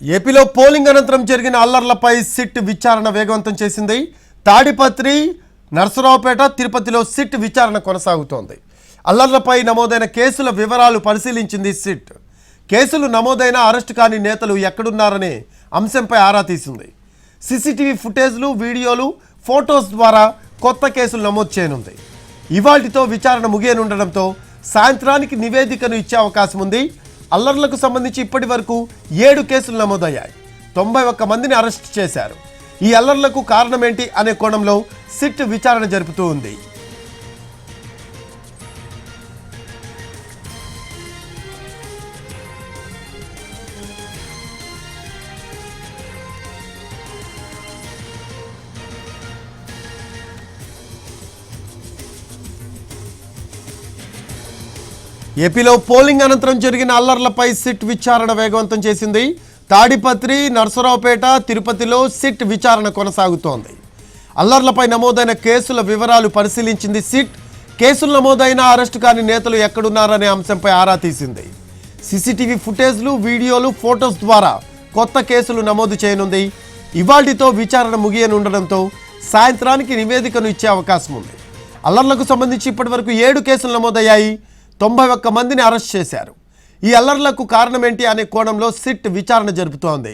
ఏపీలో పోలింగ్ అనంతరం జరిగిన అల్లర్లపై సిట్ విచారణ వేగవంతం చేసింది. తాడిపత్రి, నర్సరావుపేట, తిరుపతిలో సిట్ విచారణ కొనసాగుతోంది. అల్లర్లపై నమోదైన కేసుల వివరాలు పరిశీలించింది సిట్. కేసులు నమోదైన అరెస్టు కాని నేతలు ఎక్కడున్నారనే అంశంపై ఆరా తీసింది. సీసీటీవీ ఫుటేజ్లు, వీడియోలు, ఫోటోస్ ద్వారా కొత్త కేసులు నమోదు చేయనుంది. ఇవాల్టితో విచారణ ముగియనుండడంతో సాయంత్రానికి నివేదికను ఇచ్చే అవకాశం ఉంది. అల్లర్లకు సంబంధించి ఇప్పటి వరకు 7 కేసులు నమోదయ్యాయి. 91 మందిని అరెస్ట్ చేశారు. ఈ అల్లర్లకు కారణమేంటి అనే కోణంలో సిట్ విచారణ జరుపుతూ ఉంది. ఏపీలో పోలింగ్ అనంతరం జరిగిన అల్లర్లపై సిట్ విచారణ వేగవంతం చేసింది. తాడిపత్రి, నర్సరావుపేట, తిరుపతిలో సిట్ విచారణ కొనసాగుతోంది. అల్లర్లపై నమోదైన కేసుల వివరాలు పరిశీలించింది సిట్. కేసులు నమోదైన అరెస్టు కాని నేతలు ఎక్కడున్నారనే అంశంపై ఆరా తీసింది. సీసీటీవీ ఫుటేజ్లు, వీడియోలు, ఫోటోస్ ద్వారా కొత్త కేసులు నమోదు చేయనుంది. ఇవాల్టితో విచారణ ముగియనుండడంతో సాయంత్రానికి నివేదికను ఇచ్చే అవకాశం ఉంది. అల్లర్లకు సంబంధించి ఇప్పటివరకు 7 కేసులు నమోదయ్యాయి. 91 మందిని అరెస్ట్ చేశారు. ఈ అల్లర్లకు కారణమేంటి అనే కోణంలో సిట్ విచారణ జరుపుతోంది.